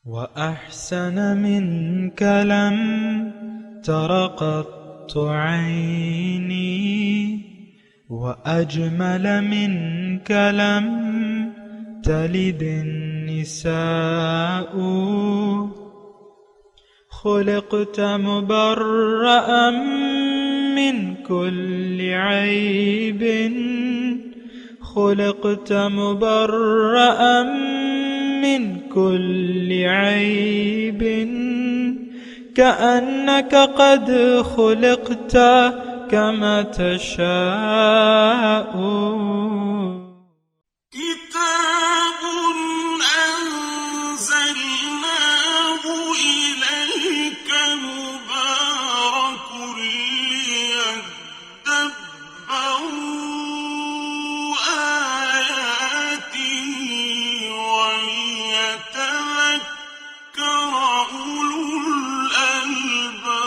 وأحسن منك لم تر قط عيني وأجمل منك لم تلد النساء خلقت مبرأ من كل عيب خلقت مبرأ من كل عيب كأنك قد خلقت كما تشاء كتاب أنزلناه إليك مبارك ليدبروا آياته وليتذكر أولو الألباب۔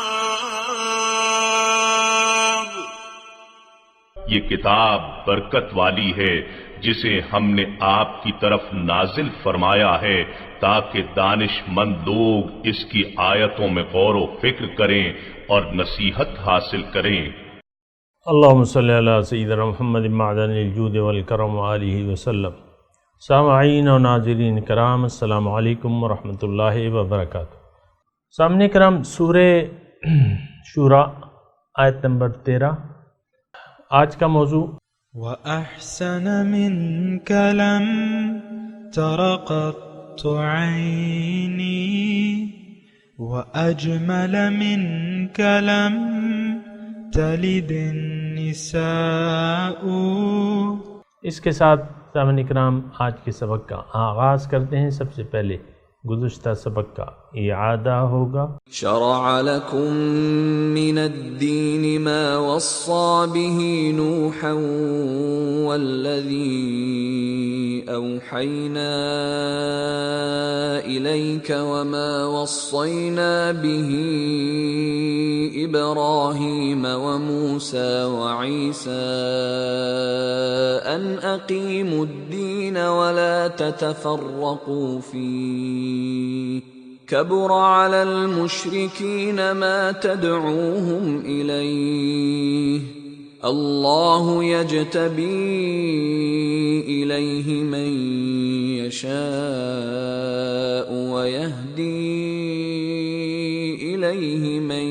یہ کتاب برکت والی ہے جسے ہم نے آپ کی طرف نازل فرمایا ہے تاکہ دانش مند لوگ اس کی آیتوں میں غور و فکر کریں اور نصیحت حاصل کریں۔ اللہم صلی علی سیدنا محمد معدن الجود والکرم وآلہ وسلم۔ سامعین و ناظرین کرام، السلام علیکم ورحمۃ اللہ وبرکاتہ۔ سامعین کرام، سورہ شورى آیت نمبر 13، آج کا موضوع وأحسن منك لم تر قط عيني وأجمل منك لم تلد النساء۔ اس کے ساتھ سامعین کرام آج کے سبق کا آغاز کرتے ہیں۔ سب سے پہلے گزشتہ سبق کا اعادہ ہوگا۔ شرع لكم من الدين ما وصى به نوحا والذي أوحينا إليك وما وصينا به إبراهيم وموسى وعيسى أن أقيموا الدين ولا تتفرقوا فيه كبر على المشركين ما تدعوهم إليه الله يجتبي إليه من يشاء ويهدي إليه من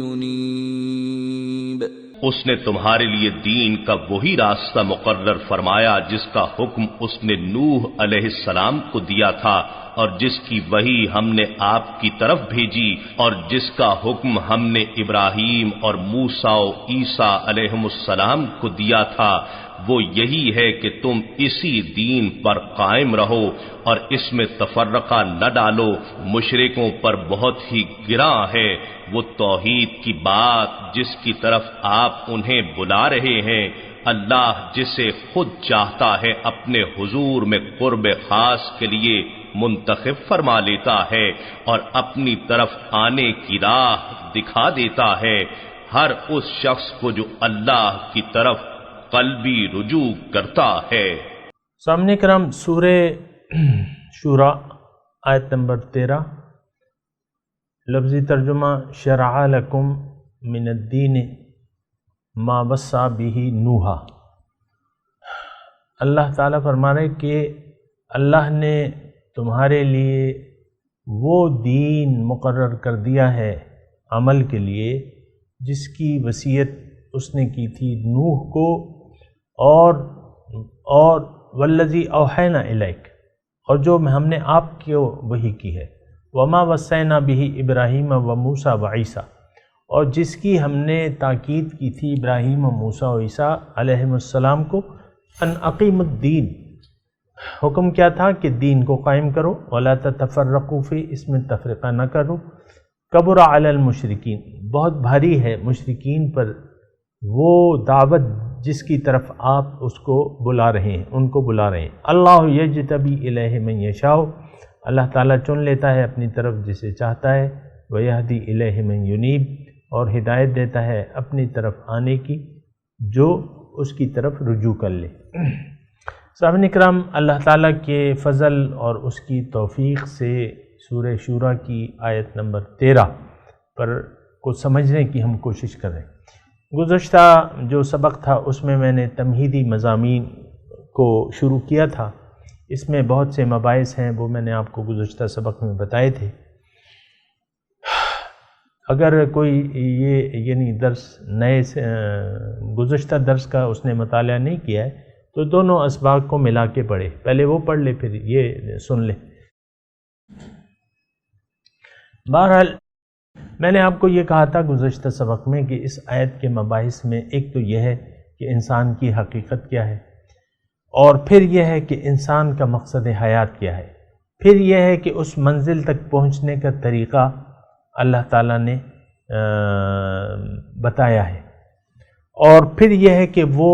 ينيب۔ اس نے تمہارے لیے دین کا وہی راستہ مقرر فرمایا جس کا حکم اس نے نوح علیہ السلام کو دیا تھا اور جس کی وحی ہم نے آپ کی طرف بھیجی اور جس کا حکم ہم نے ابراہیم اور موسیٰ و عیسیٰ علیہم السلام کو دیا تھا، وہ یہی ہے کہ تم اسی دین پر قائم رہو اور اس میں تفرقہ نہ ڈالو۔ مشرکوں پر بہت ہی گراں ہے وہ توحید کی بات جس کی طرف آپ انہیں بلا رہے ہیں۔ اللہ جسے خود چاہتا ہے اپنے حضور میں قرب خاص کے لیے منتخب فرما لیتا ہے اور اپنی طرف آنے کی راہ دکھا دیتا ہے ہر اس شخص کو جو اللہ کی طرف قلبی رجوع کرتا ہے۔ سامعین کرام، سورہ شورى آیت نمبر 13، لفظی ترجمہ شرع لکم من الدین ما وصى به نوحا۔ اللہ تعالیٰ فرما رہے کہ اللہ نے تمہارے لیے وہ دین مقرر کر دیا ہے عمل کے لیے جس کی وصیت اس نے کی تھی نوح کو اور والذی اوحینا الیک، اور جو ہم نے آپ کو وحی کی ہے، وما وصینا بہ ابراہیم و موسیٰ و عیسیٰ، اور جس کی ہم نے تاکید کی تھی ابراہیم و موسیٰ و عیسیٰ علیہم السلام کو، ان اقیم الدین، حکم کیا تھا کہ دین کو قائم کرو، ولا تتفرقوا فی، اس میں تفرقہ نہ کرو، کبر علی المشرکین، بہت بھاری ہے مشرکین پر وہ دعوت جس کی طرف آپ اس کو بلا رہے ہیں، ان کو بلا رہے ہیں۔ اللہ یجتبی الیہ من یشاء، اللہ تعالیٰ چن لیتا ہے اپنی طرف جسے چاہتا ہے، ویہدی الیہ من ینیب، اور ہدایت دیتا ہے اپنی طرف آنے کی جو اس کی طرف رجوع کر لے۔ سامعین کرام، اللہ تعالیٰ کے فضل اور اس کی توفیق سے سورہ شورى کی آیت نمبر 13 پر کو سمجھنے کی ہم کوشش کر رہے ہیں۔ گزشتہ جو سبق تھا اس میں میں نے تمہیدی مضامین کو شروع کیا تھا، اس میں بہت سے مباحث ہیں، وہ میں نے آپ کو گزشتہ سبق میں بتائے تھے۔ اگر کوئی یعنی درس نئے سے گزشتہ درس کا اس نے مطالعہ نہیں کیا ہے تو دونوں اسباق کو ملا کے پڑھے، پہلے وہ پڑھ لے پھر یہ سن لے۔ بہرحال میں نے آپ کو یہ کہا تھا گزشتہ سبق میں کہ اس آیت کے مباحث میں ایک تو یہ ہے کہ انسان کی حقیقت کیا ہے، اور پھر یہ ہے کہ انسان کا مقصد حیات کیا ہے، پھر یہ ہے کہ اس منزل تک پہنچنے کا طریقہ اللہ تعالیٰ نے بتایا ہے، اور پھر یہ ہے کہ وہ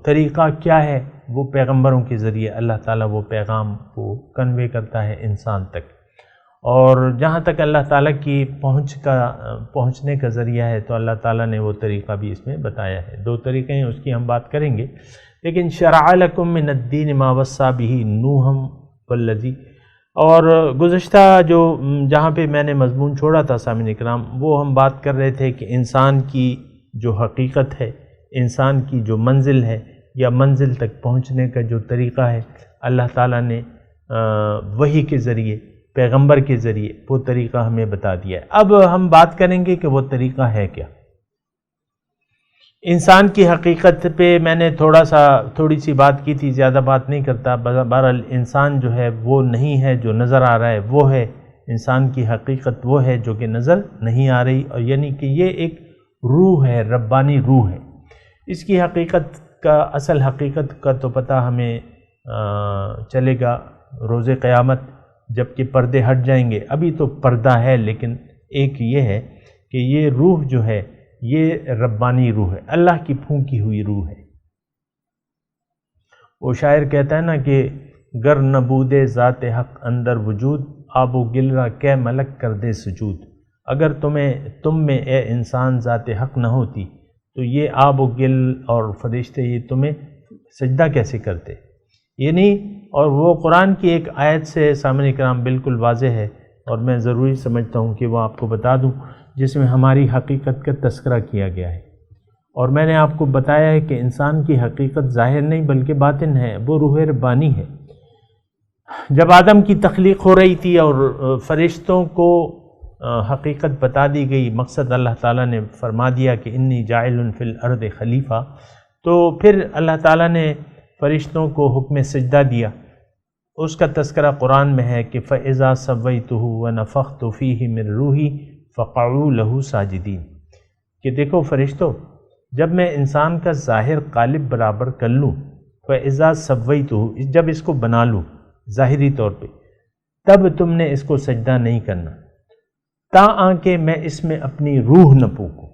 طریقہ کیا ہے، وہ پیغمبروں کے ذریعے اللہ تعالیٰ وہ پیغام کو کنوے کرتا ہے انسان تک، اور جہاں تک اللہ تعالیٰ کی پہنچنے کا ذریعہ ہے تو اللہ تعالیٰ نے وہ طریقہ بھی اس میں بتایا ہے۔ دو طریقے ہیں، اس کی ہم بات کریں گے، لیکن شرع لکم من الدین ما وصی بہ نوحا والذی، اور گزشتہ جہاں پہ میں نے مضمون چھوڑا تھا سامعین اکرام، وہ ہم بات کر رہے تھے کہ انسان کی جو حقیقت ہے، انسان کی جو منزل ہے یا منزل تک پہنچنے کا جو طریقہ ہے، اللہ تعالیٰ نے وحی کے ذریعے، پیغمبر کے ذریعے وہ طریقہ ہمیں بتا دیا ہے۔ اب ہم بات کریں گے کہ وہ طریقہ ہے کیا۔ انسان کی حقیقت پہ میں نے تھوڑی سی بات کی تھی، زیادہ بات نہیں کرتا۔ بہرحال انسان جو ہے وہ نہیں ہے جو نظر آ رہا ہے، وہ ہے انسان کی حقیقت، وہ ہے جو کہ نظر نہیں آ رہی، اور یعنی کہ یہ ایک روح ہے، ربانی روح ہے۔ اس کی حقیقت کا، اصل حقیقت کا تو پتہ ہمیں چلے گا روز قیامت، جب کہ پردے ہٹ جائیں گے۔ ابھی تو پردہ ہے، لیکن ایک یہ ہے کہ یہ روح جو ہے یہ ربانی روح ہے، اللہ کی پھونکی ہوئی روح ہے۔ وہ شاعر کہتا ہے نا کہ گر نبود ذات حق اندر وجود، آب و گل را کہ ملک کر دے سجود۔ اگر تم میں اے انسان ذات حق نہ ہوتی تو یہ آب و گل اور فرشتے یہ تمہیں سجدہ کیسے کرتے؟ یعنی اور وہ قرآن کی ایک آیت سے سامعین کرام بالکل واضح ہے، اور میں ضروری سمجھتا ہوں کہ وہ آپ کو بتا دوں، جس میں ہماری حقیقت کا تذکرہ کیا گیا ہے۔ اور میں نے آپ کو بتایا ہے کہ انسان کی حقیقت ظاہر نہیں بلکہ باطن ہے، وہ روح ربانی ہے۔ جب آدم کی تخلیق ہو رہی تھی اور فرشتوں کو حقیقت بتا دی گئی، مقصد اللہ تعالیٰ نے فرما دیا کہ انی جاعل فی الارض خلیفہ، تو پھر اللہ تعالیٰ نے فرشتوں کو حکم سجدہ دیا۔ اس کا تذکرہ قرآن میں ہے کہ فَإِذَا سَوَّيْتُهُ وَنَفَخْتُ فِيهِ مِن رُوحِي فَقَعُوا لَهُ سَاجِدِينَ، کہ دیکھو فرشتوں، جب میں انسان کا ظاہر قالب برابر کر لوں، فَإِذَا سَوَّيْتُهُ، جب اس کو بنا لوں ظاہری طور پہ، تب تم نے اس کو سجدہ نہیں کرنا، تاکہ میں اس میں اپنی روح نہ پھونکوں۔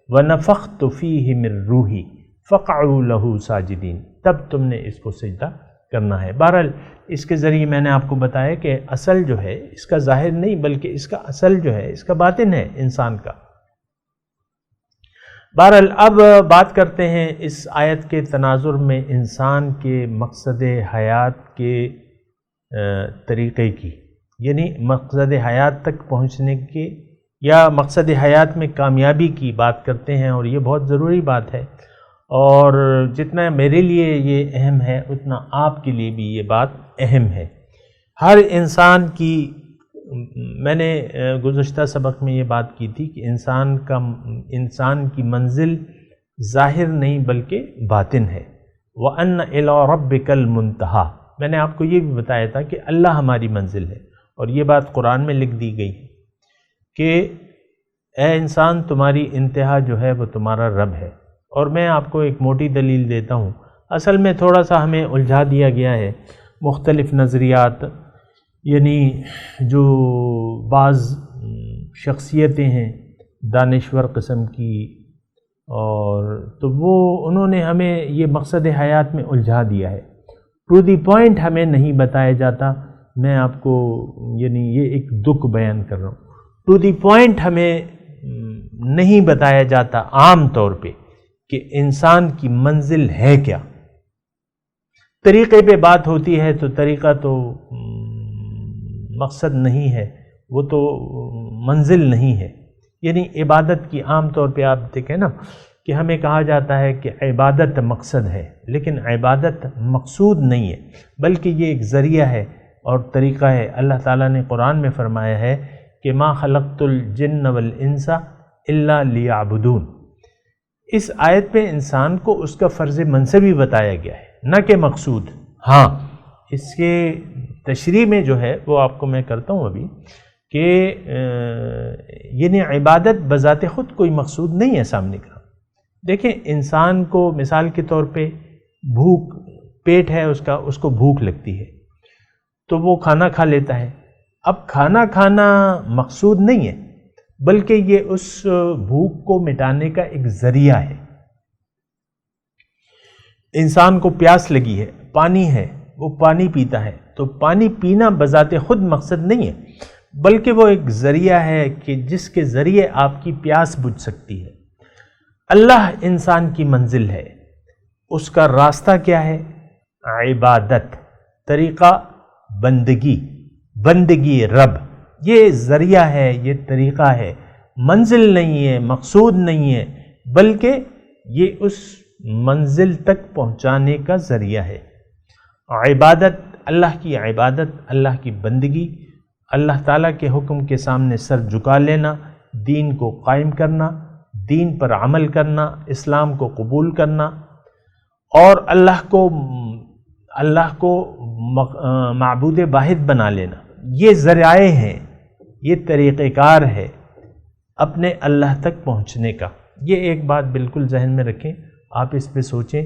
وَنَفَخْتُ فِيهِ مِن رُوحِي فَقَعُوا لَهُ سَاجِدِينَ، تب تم نے اس کو سجدہ کرنا ہے۔ بہرحال اس کے ذریعے میں نے آپ کو بتایا کہ اصل جو ہے اس کا ظاہر نہیں بلکہ اس کا اصل جو ہے اس کا باطن ہے انسان کا۔ بہرحال اب بات کرتے ہیں اس آیت کے تناظر میں انسان کے مقصد حیات کے طریقے کی، یعنی مقصد حیات تک پہنچنے کے یا مقصد حیات میں کامیابی کی بات کرتے ہیں، اور یہ بہت ضروری بات ہے، اور جتنا میرے لیے یہ اہم ہے اتنا آپ کے لیے بھی یہ بات اہم ہے۔ ہر انسان کی، میں نے گزشتہ سبق میں یہ بات کی تھی کہ انسان کی منزل ظاہر نہیں بلکہ باطن ہے۔ وَأَنَّ إِلَىٰ رَبِّكَ الْمُنْتَهَىٰ، میں نے آپ کو یہ بھی بتایا تھا کہ اللہ ہماری منزل ہے، اور یہ بات قرآن میں لکھ دی گئی ہے کہ اے انسان تمہاری انتہا جو ہے وہ تمہارا رب ہے۔ اور میں آپ کو ایک موٹی دلیل دیتا ہوں، اصل میں تھوڑا سا ہمیں الجھا دیا گیا ہے مختلف نظریات، یعنی جو بعض شخصیتیں ہیں دانشور قسم کی، اور تو وہ انہوں نے ہمیں یہ مقصد حیات میں الجھا دیا ہے، ٹو دی پوائنٹ ہمیں نہیں بتایا جاتا۔ میں آپ کو یعنی یہ ایک دکھ بیان کر رہا ہوں، ٹو دی پوائنٹ ہمیں نہیں بتایا جاتا عام طور پہ کہ انسان کی منزل ہے کیا۔ طریقے پہ بات ہوتی ہے تو طریقہ تو مقصد نہیں ہے، وہ تو منزل نہیں ہے۔ یعنی عبادت کی عام طور پہ آپ دیکھیں نا کہ ہمیں کہا جاتا ہے کہ عبادت مقصد ہے، لیکن عبادت مقصود نہیں ہے، بلکہ یہ ایک ذریعہ ہے اور طریقہ ہے۔ اللہ تعالیٰ نے قرآن میں فرمایا ہے کہ ما خلقت الجن والانس الا لیعبدون۔ اس آیت پہ انسان کو اس کا فرض منصبی بتایا گیا ہے، نہ کہ مقصود۔ ہاں اس کے تشریح میں جو ہے وہ آپ کو میں کرتا ہوں ابھی کہ یعنی عبادت بذات خود کوئی مقصود نہیں ہے سامنے کا۔ دیکھیں انسان کو مثال کے طور پہ بھوک، پیٹ ہے اس کو بھوک لگتی ہے تو وہ کھانا کھا لیتا ہے۔ اب کھانا کھانا مقصود نہیں ہے، بلکہ یہ اس بھوک کو مٹانے کا ایک ذریعہ ہے۔ انسان کو پیاس لگی ہے، پانی ہے، وہ پانی پیتا ہے، تو پانی پینا بذات خود مقصد نہیں ہے، بلکہ وہ ایک ذریعہ ہے کہ جس کے ذریعے آپ کی پیاس بجھ سکتی ہے۔ اللہ انسان کی منزل ہے، اس کا راستہ کیا ہے؟ عبادت، طریقہ بندگی رب، یہ ذریعہ ہے، یہ طریقہ ہے، منزل نہیں ہے، مقصود نہیں ہے، بلکہ یہ اس منزل تک پہنچانے کا ذریعہ ہے۔ عبادت، اللہ کی عبادت، اللہ کی بندگی، اللہ تعالیٰ کے حکم کے سامنے سر جھکا لینا، دین کو قائم کرنا، دین پر عمل کرنا، اسلام کو قبول کرنا اور اللہ کو معبود واحد بنا لینا، یہ ذرائع ہیں، یہ طریقہ کار ہے اپنے اللہ تک پہنچنے کا۔ یہ ایک بات بالکل ذہن میں رکھیں، آپ اس پہ سوچیں،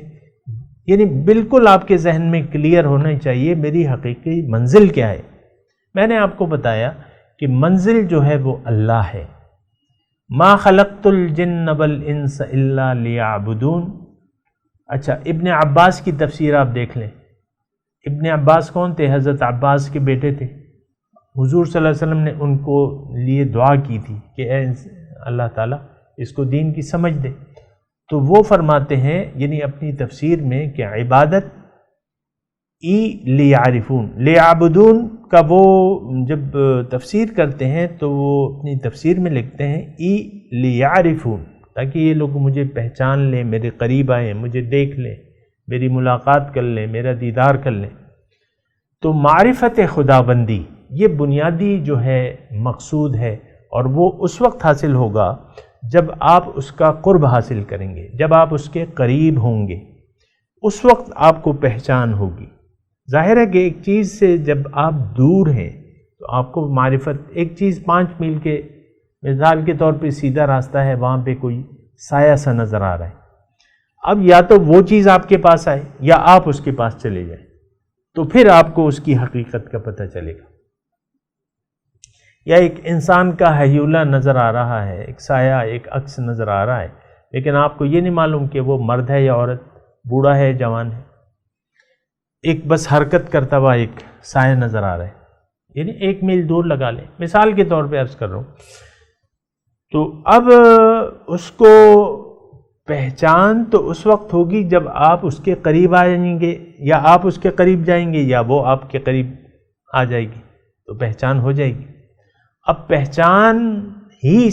یعنی بالکل آپ کے ذہن میں کلیئر ہونا چاہیے میری حقیقی منزل کیا ہے۔ میں نے آپ کو بتایا کہ منزل جو ہے وہ اللہ ہے۔ ما خلقت الجن والانس الا لیعبدون۔ اچھا، ابن عباس کی تفسیر آپ دیکھ لیں۔ ابن عباس کون تھے؟ حضرت عباس کے بیٹے تھے۔ حضور صلی اللہ علیہ وسلم نے ان کو لیے دعا کی تھی کہ اے اللہ تعالیٰ اس کو دین کی سمجھ دے، تو وہ فرماتے ہیں یعنی اپنی تفسیر میں کہ عبادت لیعرفون، لیعبدون کا وہ جب تفسیر کرتے ہیں تو وہ اپنی تفسیر میں لکھتے ہیں لیعرفون، تاکہ یہ لوگ مجھے پہچان لیں، میرے قریب آئیں، مجھے دیکھ لیں، میری ملاقات کر لیں، میرا دیدار کر لیں۔ تو معرفت خدا بندی یہ بنیادی جو ہے مقصود ہے، اور وہ اس وقت حاصل ہوگا جب آپ اس کا قرب حاصل کریں گے، جب آپ اس کے قریب ہوں گے، اس وقت آپ کو پہچان ہوگی۔ ظاہر ہے کہ ایک چیز سے جب آپ دور ہیں تو آپ کو معرفت، ایک چیز 5 میل کے مثال کے طور پہ سیدھا راستہ ہے، وہاں پہ کوئی سایہ سا نظر آ رہا ہے، اب یا تو وہ چیز آپ کے پاس آئے یا آپ اس کے پاس چلے جائیں، تو پھر آپ کو اس کی حقیقت کا پتہ چلے گا۔ یا ایک انسان کا ہیولہ نظر آ رہا ہے، ایک سایہ، ایک عکس نظر آ رہا ہے، لیکن آپ کو یہ نہیں معلوم کہ وہ مرد ہے یا عورت، بوڑھا ہے، جوان ہے، ایک بس حرکت کرتا ہوا ایک سایہ نظر آ رہا ہے، یعنی 1 میل دور لگا لیں، مثال کے طور پہ عرض کر رہا ہوں۔ تو اب اس کو پہچان تو اس وقت ہوگی جب آپ اس کے قریب آئیں گے، یا آپ اس کے قریب جائیں گے یا وہ آپ کے قریب آ جائے گی، تو پہچان ہو جائے گی۔ اب پہچان ہی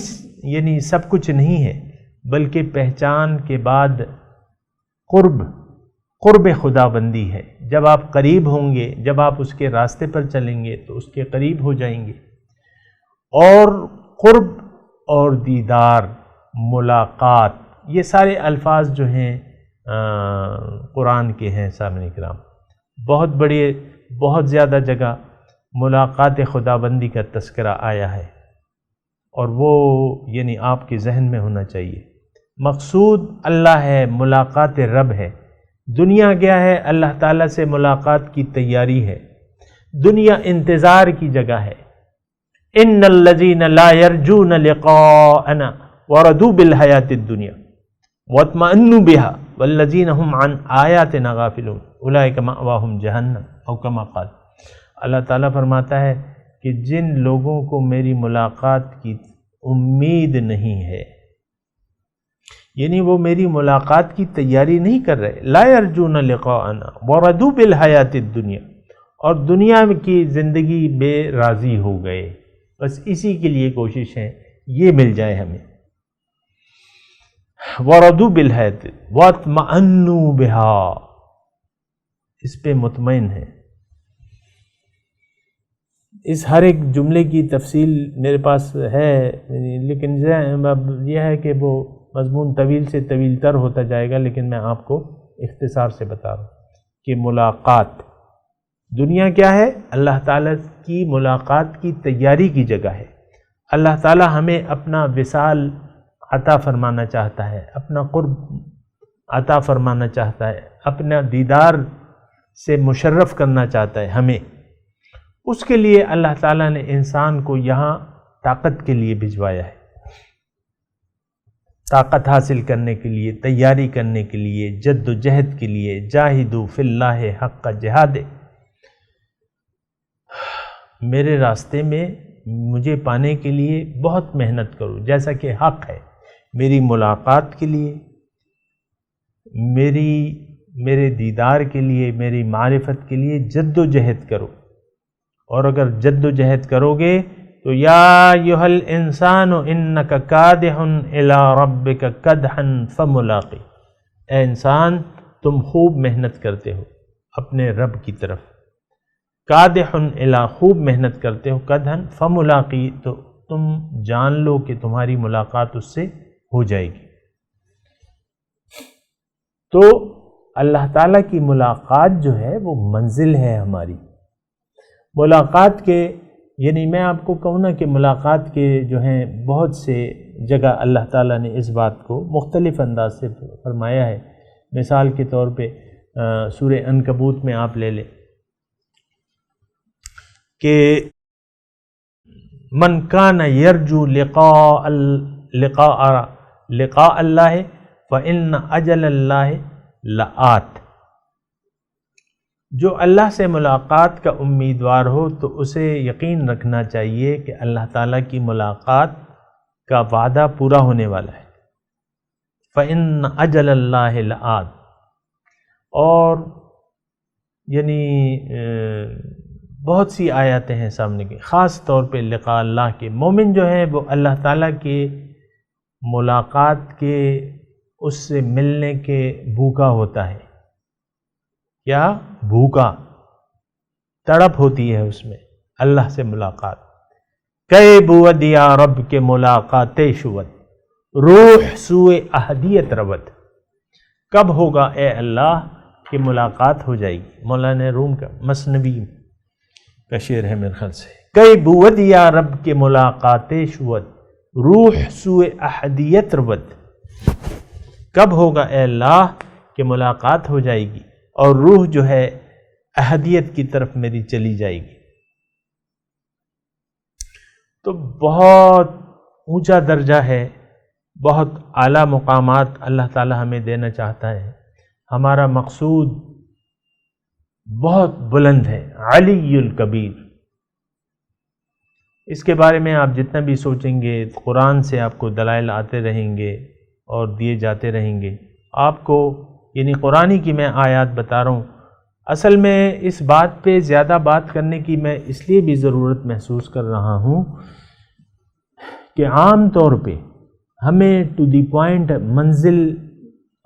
یعنی سب کچھ نہیں ہے، بلکہ پہچان کے بعد قرب خدا بندی ہے۔ جب آپ قریب ہوں گے، جب آپ اس کے راستے پر چلیں گے تو اس کے قریب ہو جائیں گے، اور قرب اور دیدار، ملاقات، یہ سارے الفاظ جو ہیں قرآن کے ہیں سامعین کرام، بہت زیادہ جگہ ملاقات خدا بندی کا تذکرہ آیا ہے، اور وہ یعنی آپ کے ذہن میں ہونا چاہیے۔ مقصود اللہ ہے، ملاقات رب ہے۔ دنیا کیا ہے؟ اللہ تعالیٰ سے ملاقات کی تیاری ہے، دنیا انتظار کی جگہ ہے۔ ان الذین لا یرجون لقاءنا ورضوا بالحیاۃ الدنیا واطمأنوا بها والذین هم عن آیاتنا غافلون اولئک مأواہم جہنم او کما قال۔ اللہ تعالیٰ فرماتا ہے کہ جن لوگوں کو میری ملاقات کی امید نہیں ہے، یعنی وہ میری ملاقات کی تیاری نہیں کر رہے، لا یرجون لقاءنا ورضوا بالحیاۃ الدنیا، اور دنیا کی زندگی بے راضی ہو گئے، بس اسی کے لیے کوشش ہے یہ مل جائے ہمیں۔ وَرَضُوا بِالْحَيَاةِ وَاطْمَأَنُّوا بِهَا، اس پہ مطمئن ہے۔ اس ہر ایک جملے کی تفصیل میرے پاس ہے، لیکن یہ ہے کہ وہ مضمون طویل سے طویل تر ہوتا جائے گا، لیکن میں آپ کو اختصار سے بتا رہا ہوں کہ ملاقات، دنیا کیا ہے؟ اللہ تعالیٰ کی ملاقات کی تیاری کی جگہ ہے۔ اللہ تعالیٰ ہمیں اپنا وصال عطا فرمانا چاہتا ہے، اپنا قرب عطا فرمانا چاہتا ہے، اپنا دیدار سے مشرف کرنا چاہتا ہے ہمیں۔ اس کے لیے اللہ تعالیٰ نے انسان کو یہاں طاقت کے لیے بھجوایا ہے، طاقت حاصل کرنے کے لیے، تیاری کرنے کے لیے، جد و جہد کے لیے۔ جاہدوا فی اللہ حق جہاد، میرے راستے میں مجھے پانے کے لیے بہت محنت کرو، جیسا کہ حق ہے میری ملاقات کے لیے، میرے دیدار کے لیے، میری معرفت کے لیے جد و جہد کرو۔ اور اگر جد و جہد کرو گے تو یا ایھا الانسان انک کادح الی ربک کدحا فملاقی، اے انسان تم خوب محنت کرتے ہو اپنے رب کی طرف، کادح الی خوب محنت کرتے ہو، کدحا فملاقی تو تم جان لو کہ تمہاری ملاقات اس سے ہو جائے گی۔ تو اللہ تعالیٰ کی ملاقات جو ہے وہ منزل ہے ہماری ملاقات کے، یعنی میں آپ کو کہوں نا کہ ملاقات کے جو ہیں بہت سے جگہ اللہ تعالیٰ نے اس بات کو مختلف انداز سے فرمایا ہے۔ مثال کے طور پہ سورہ عنکبوت میں آپ لے لیں کہ من کان یرجو لقاء اللہ فإن اجل اللہ لآت، جو اللہ سے ملاقات کا امیدوار ہو تو اسے یقین رکھنا چاہیے کہ اللہ تعالیٰ کی ملاقات کا وعدہ پورا ہونے والا ہے۔ فإن اجل اللہ لآت، اور یعنی بہت سی آیاتیں ہیں سامنے کی، خاص طور پہ لقاء اللہ کے۔ مومن جو ہے وہ اللہ تعالیٰ کے ملاقات کے، اس سے ملنے کے بھوکا ہوتا ہے، کیا بھوکا، تڑپ ہوتی ہے اس میں اللہ سے ملاقات۔ کئے بود یا رب کے ملاقات شود، روح سوئے احدیت رود، کب ہوگا اے اللہ کہ ملاقات ہو جائے گی۔ مولانا روم کا مثنوی کا شعر ہے میرے خیال سے، کئے بود یا رب کے ملاقات شود، روح سوئے احدیت رود، کب ہوگا اے اللہ کہ ملاقات ہو جائے گی اور روح جو ہے احدیت کی طرف میری چلی جائے گی۔ تو بہت اونچا درجہ ہے، بہت اعلیٰ مقامات اللہ تعالی ہمیں دینا چاہتا ہے۔ ہمارا مقصود بہت بلند ہے، علی الکبیر۔ اس کے بارے میں آپ جتنا بھی سوچیں گے، قرآن سے آپ کو دلائل آتے رہیں گے اور دیے جاتے رہیں گے آپ کو، یعنی قرآنی کی میں آیات بتا رہا ہوں۔ اصل میں اس بات پہ زیادہ بات کرنے کی میں اس لیے بھی ضرورت محسوس کر رہا ہوں کہ عام طور پہ ہمیں ٹو دی پوائنٹ منزل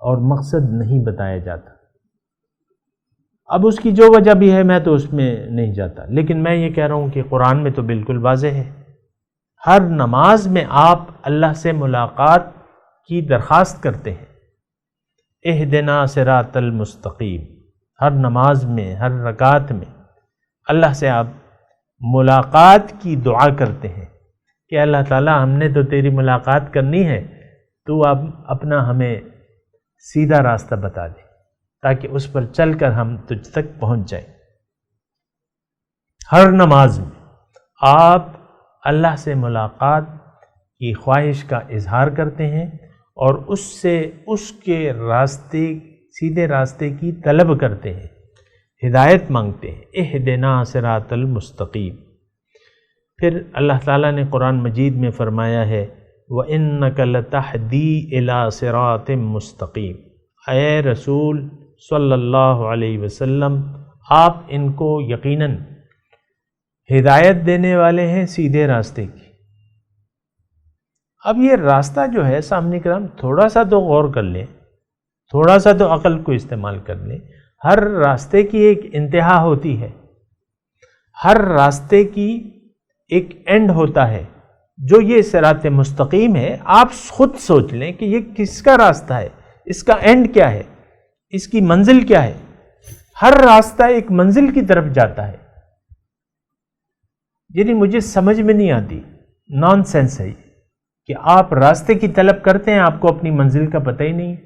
اور مقصد نہیں بتایا جاتا۔ اب اس کی جو وجہ بھی ہے میں تو اس میں نہیں جاتا، لیکن میں یہ کہہ رہا ہوں کہ قرآن میں تو بالکل واضح ہے۔ ہر نماز میں آپ اللہ سے ملاقات کی درخواست کرتے ہیں، اہدنا صراط المستقیم۔ ہر نماز میں، ہر رکعت میں اللہ سے آپ ملاقات کی دعا کرتے ہیں کہ اللہ تعالیٰ ہم نے تو تیری ملاقات کرنی ہے، تو اب اپنا ہمیں سیدھا راستہ بتا دے تاکہ اس پر چل کر ہم تجھ تک پہنچ جائیں۔ ہر نماز میں آپ اللہ سے ملاقات کی خواہش کا اظہار کرتے ہیں اور اس سے اس کے راستے، سیدھے راستے کی طلب کرتے ہیں، ہدایت مانگتے ہیں، اہدنا صراط المستقیم۔ پھر اللہ تعالیٰ نے قرآن مجید میں فرمایا ہے وَإِنَّكَ لَتَهْدِي إِلَىٰ صِرَاطٍ مُسْتَقِيمٍ، اے رسول صلی اللہ علیہ وسلم آپ ان کو یقیناً ہدایت دینے والے ہیں سیدھے راستے کی۔ اب یہ راستہ جو ہے سامنے کرام تھوڑا سا تو غور کر لیں، تھوڑا سا تو عقل کو استعمال کر لیں۔ ہر راستے کی ایک انتہا ہوتی ہے، ہر راستے کی ایک اینڈ ہوتا ہے۔ جو یہ صراط مستقیم ہے، آپ خود سوچ لیں کہ یہ کس کا راستہ ہے، اس کا اینڈ کیا ہے، اس کی منزل کیا ہے۔ ہر راستہ ایک منزل کی طرف جاتا ہے۔ یعنی مجھے سمجھ میں نہیں آتی، نان سینس ہے کہ آپ راستے کی طلب کرتے ہیں، آپ کو اپنی منزل کا پتہ ہی نہیں ہے،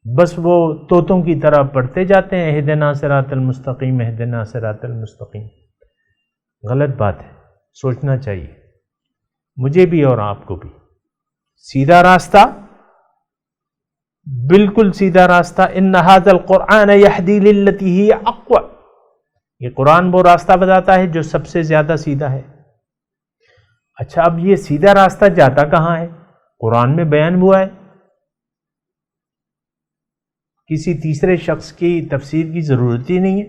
بس وہ طوطوں کی طرح پڑھتے جاتے ہیں اہدنا صراط المستقیم اہدنا صراط المستقیم۔ غلط بات ہے، سوچنا چاہیے مجھے بھی اور آپ کو بھی۔ سیدھا راستہ، بالکل سیدھا راستہ، ان ھذا القرآن یہدی للتی ہی اقوم، یہ قرآن وہ راستہ بتاتا ہے جو سب سے زیادہ سیدھا ہے۔ اچھا، اب یہ سیدھا راستہ جاتا کہاں ہے؟ قرآن میں بیان ہوا ہے، کسی تیسرے شخص کی تفسیر کی ضرورت ہی نہیں ہے،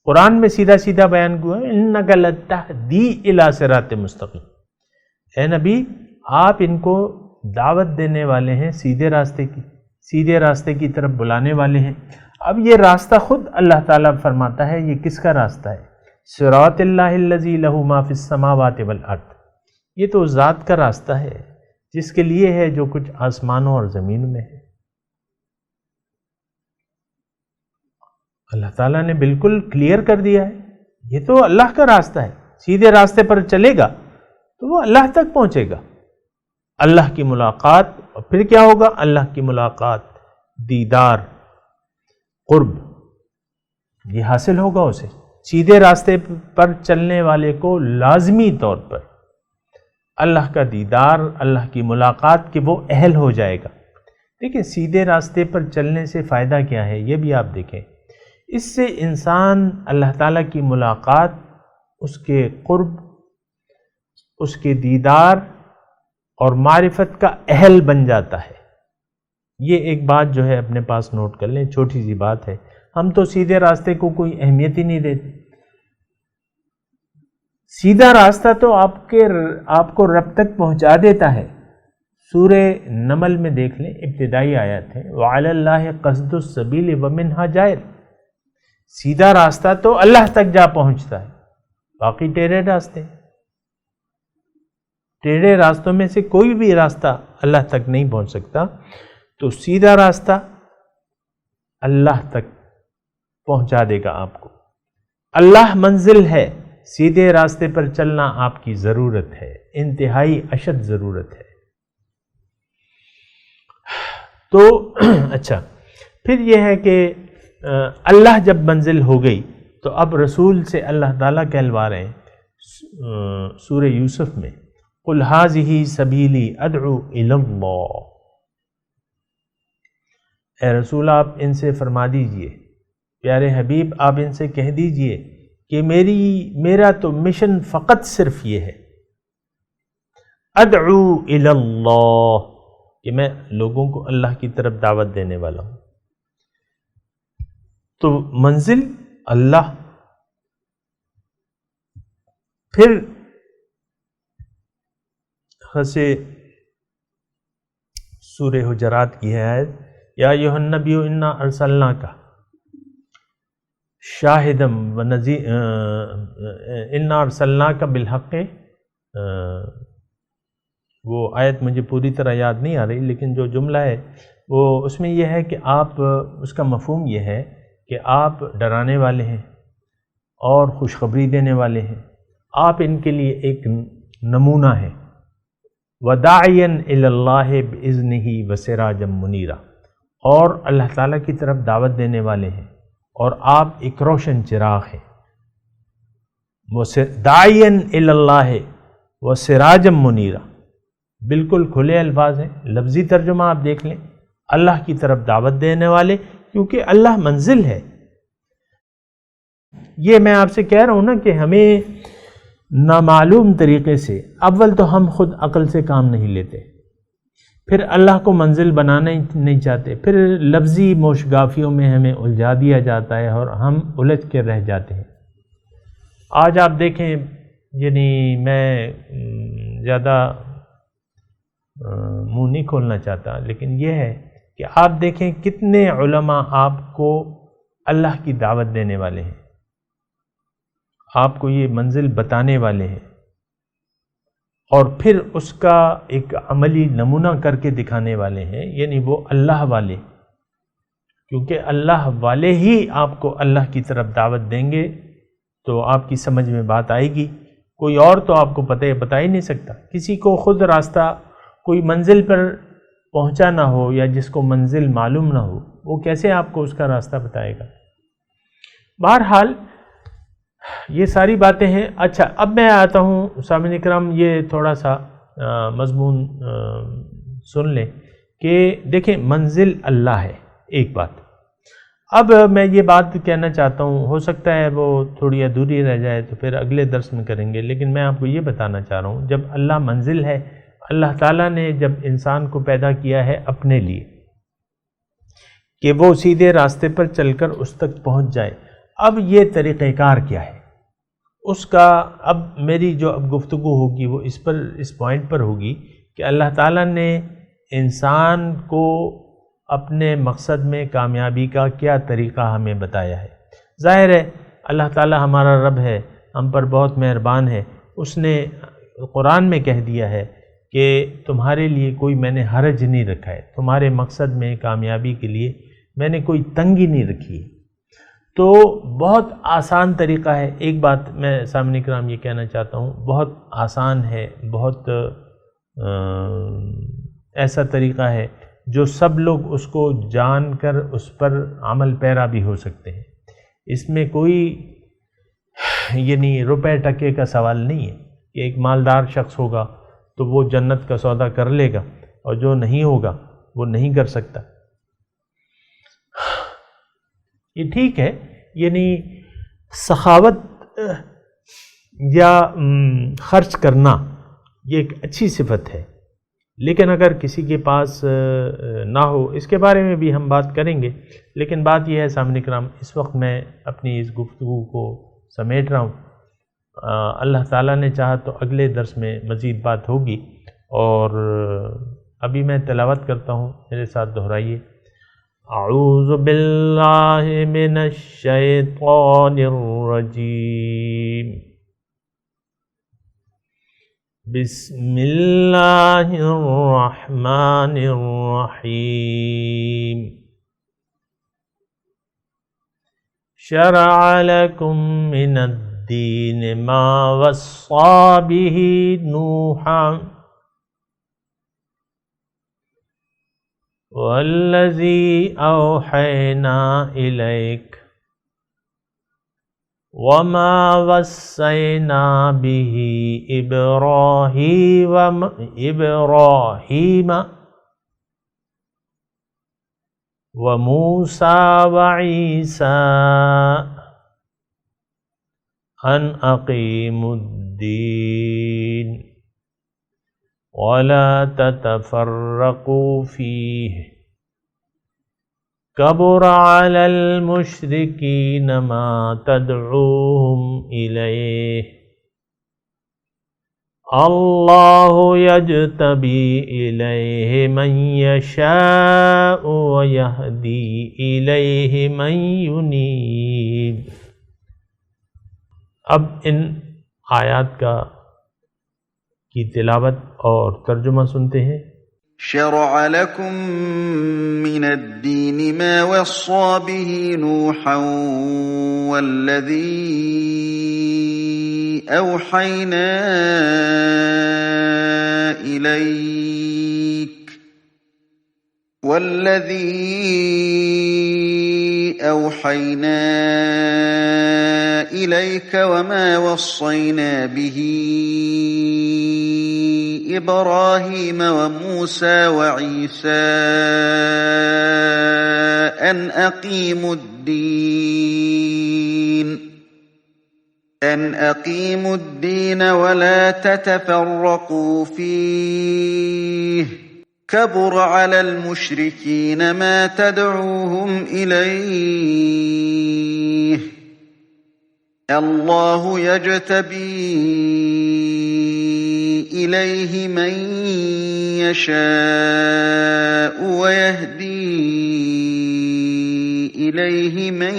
قرآن میں سیدھا سیدھا بیان ہوا ہے، انک لتہدی الی صراط مستقیم۔ اے نبی، آپ ان کو دعوت دینے والے ہیں سیدھے راستے کی، سیدھے راستے کی طرف بلانے والے ہیں۔ اب یہ راستہ خود اللہ تعالیٰ فرماتا ہے یہ کس کا راستہ ہے؟ صراط اللہ الذی لہ ما فی السماوات والارض، یہ تو ذات کا راستہ ہے جس کے لیے ہے جو کچھ آسمانوں اور زمین میں ہے۔ اللہ تعالیٰ نے بالکل کلیئر کر دیا ہے یہ تو اللہ کا راستہ ہے، سیدھے راستے پر چلے گا تو وہ اللہ تک پہنچے گا، اللہ کی ملاقات، اور پھر کیا ہوگا؟ اللہ کی ملاقات، دیدار، قرب، یہ حاصل ہوگا اسے۔ سیدھے راستے پر چلنے والے کو لازمی طور پر اللہ کا دیدار، اللہ کی ملاقات کے وہ اہل ہو جائے گا۔ دیکھیں سیدھے راستے پر چلنے سے فائدہ کیا ہے یہ بھی آپ دیکھیں، اس سے انسان اللہ تعالیٰ کی ملاقات، اس کے قرب، اس کے دیدار اور معرفت کا اہل بن جاتا ہے۔ یہ ایک بات جو ہے اپنے پاس نوٹ کر لیں، چھوٹی سی بات ہے، ہم تو سیدھے راستے کو کوئی اہمیت ہی نہیں دیتے۔ سیدھا راستہ تو آپ کو رب تک پہنچا دیتا ہے۔ سورہ نمل میں دیکھ لیں، ابتدائی آیات ہے، وَعَلَى اللَّهِ قَصْدُ السَّبِيلِ وَمِنْهَا جَائِرٌ، سیدھا راستہ تو اللہ تک جا پہنچتا ہے، باقی ٹیڑھے راستے، ٹیڑھے راستوں میں سے کوئی بھی راستہ اللہ تک نہیں پہنچ سکتا، تو سیدھا راستہ اللہ تک پہنچا دے گا آپ کو۔ اللہ منزل ہے، سیدھے راستے پر چلنا آپ کی ضرورت ہے، انتہائی اشد ضرورت ہے۔ تو اچھا، پھر یہ ہے کہ اللہ جب منزل ہو گئی تو اب رسول سے اللہ تعالیٰ کہلوا رہے ہیں سورہ یوسف میں، قُلْ هَٰذِهِ سَبِيلِي أَدْعُو إِلَى اللَّهِ، اے رسول آپ ان سے فرما دیجئے، پیارے حبیب آپ ان سے کہہ دیجئے کہ میرا تو مشن فقط صرف یہ ہے، ادعو الی اللہ، کہ میں لوگوں کو اللہ کی طرف دعوت دینے والا ہوں۔ تو منزل اللہ۔ پھر خاصے سورہ حجرات کی ہے آیت، یا ایھا النبی انا ارسلناک شاہدا انا ارسلناک بالحق، وہ آیت مجھے پوری طرح یاد نہیں آ رہی، لیکن جو جملہ ہے وہ اس میں یہ ہے کہ آپ، اس کا مفہوم یہ ہے کہ آپ ڈرانے والے ہیں اور خوشخبری دینے والے ہیں، آپ ان کے لیے ایک نمونہ ہیں، وَدَاعِيًا إِلَى اللَّهِ بِإِذْنِهِ وَسِرَاجًا مُنِيرًا، اور اللہ تعالیٰ کی طرف دعوت دینے والے ہیں اور آپ ایک روشن چراغ ہیں۔ دَاعِيًا إِلَى اللَّهِ وَسِرَاجًا مُنِيرًا، بالکل کھلے الفاظ ہیں، لفظی ترجمہ آپ دیکھ لیں، اللہ کی طرف دعوت دینے والے، کیونکہ اللہ منزل ہے۔ یہ میں آپ سے کہہ رہا ہوں نا کہ ہمیں نامعلوم طریقے سے، اول تو ہم خود عقل سے کام نہیں لیتے، پھر اللہ کو منزل بنانا نہیں چاہتے، پھر لفظی موشگافیوں میں ہمیں الجھا دیا جاتا ہے اور ہم الجھ کے رہ جاتے ہیں۔ آج آپ دیکھیں، یعنی میں زیادہ منہ نہیں کھولنا چاہتا، لیکن یہ ہے کہ آپ دیکھیں کتنے علماء آپ کو اللہ کی دعوت دینے والے ہیں، آپ کو یہ منزل بتانے والے ہیں، اور پھر اس کا ایک عملی نمونہ کر کے دکھانے والے ہیں، یعنی وہ اللہ والے، کیونکہ اللہ والے ہی آپ کو اللہ کی طرف دعوت دیں گے تو آپ کی سمجھ میں بات آئے گی۔ کوئی اور تو آپ کو بتا ہی نہیں سکتا۔ کسی کو خود راستہ، کوئی منزل پر پہنچا نہ ہو یا جس کو منزل معلوم نہ ہو، وہ کیسے آپ کو اس کا راستہ بتائے گا؟ بہرحال یہ ساری باتیں ہیں۔ اچھا، اب میں آتا ہوں سامعین اکرام، یہ تھوڑا سا مضمون سن لیں کہ دیکھیں منزل اللہ ہے، ایک بات۔ اب میں یہ بات کہنا چاہتا ہوں، ہو سکتا ہے وہ تھوڑی ادھوری رہ جائے تو پھر اگلے درس میں کریں گے، لیکن میں آپ کو یہ بتانا چاہ رہا ہوں، جب اللہ منزل ہے، اللہ تعالیٰ نے جب انسان کو پیدا کیا ہے اپنے لیے کہ وہ سیدھے راستے پر چل کر اس تک پہنچ جائے، اب یہ طریقہ کار کیا ہے اس کا؟ اب میری جو اب گفتگو ہوگی وہ اس پوائنٹ پر ہوگی کہ اللہ تعالیٰ نے انسان کو اپنے مقصد میں کامیابی کا کیا طریقہ ہمیں بتایا ہے۔ ظاہر ہے اللہ تعالیٰ ہمارا رب ہے، ہم پر بہت مہربان ہے، اس نے قرآن میں کہہ دیا ہے کہ تمہارے لیے کوئی میں نے حرج نہیں رکھا ہے، تمہارے مقصد میں کامیابی کے لیے میں نے کوئی تنگی نہیں رکھی ہے۔ تو بہت آسان طریقہ ہے۔ ایک بات میں سامعین کرام یہ کہنا چاہتا ہوں، بہت آسان ہے، بہت ایسا طریقہ ہے جو سب لوگ اس کو جان کر اس پر عمل پیرا بھی ہو سکتے ہیں۔ اس میں کوئی یعنی روپے ٹکے کا سوال نہیں ہے کہ ایک مالدار شخص ہوگا تو وہ جنت کا سودا کر لے گا اور جو نہیں ہوگا وہ نہیں کر سکتا۔ یہ ٹھیک ہے، یعنی سخاوت یا خرچ کرنا یہ ایک اچھی صفت ہے، لیکن اگر کسی کے پاس نہ ہو، اس کے بارے میں بھی ہم بات کریں گے، لیکن بات یہ ہے سامعین کرام، اس وقت میں اپنی اس گفتگو کو سمیٹ رہا ہوں۔ اللہ تعالیٰ نے چاہا تو اگلے درس میں مزید بات ہوگی، اور ابھی میں تلاوت کرتا ہوں، میرے ساتھ دہرائیے۔ اعوذ باللہ من الشیطان الرجیم، بسم اللہ الرحمن الرحیم۔ شرع لکم من الدین ما وصى به نوحا والذی اوحینا الیک وما وصینا به ابراہیم وموسیٰ وعیسیٰ ان اقیموا الدین ولا تتفرقوا فیہ کبر علی المشرکین ما تدعوہم الیہ اللہ یجتبی الیہ من یشاء ویہدی الیہ من ینیب۔ اب ان آیات کی تلاوت اور ترجمہ سنتے ہیں۔ شرع لكم من الدين ما وصى به نوحا والذي أوحينا إليك وما وصينا به إبراهيم وموسى وعيسى أن أقيموا الدين ولا تتفرقوا فيه كبر على المشركين ما تدعوهم إليه الله يجتبي إليه من يشاء ويهدي إليه من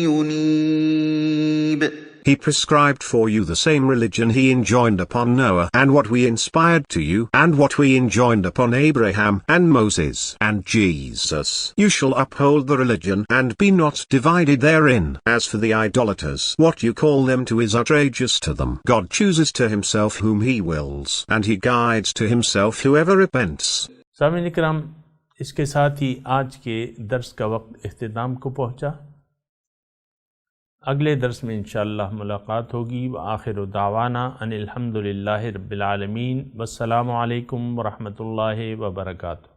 ينيب. He prescribed for you the same religion he enjoined upon Noah, and what we inspired to you, and what we enjoined upon Abraham, and Moses, and Jesus. You shall uphold the religion, and be not divided therein. As for the idolaters, what you call them to is outrageous to them. God chooses to himself whom he wills, and he guides to himself whoever repents. سامعین کرام، اس کے ساتھ ہی آج کے درس کا وقت اختتام کو پہنچا۔ اگلے درس میں انشاءاللہ ملاقات ہوگی۔ وآخر دعوانا ان الحمدللہ رب العالمین، والسلام علیکم ورحمۃ اللہ وبرکاتہ۔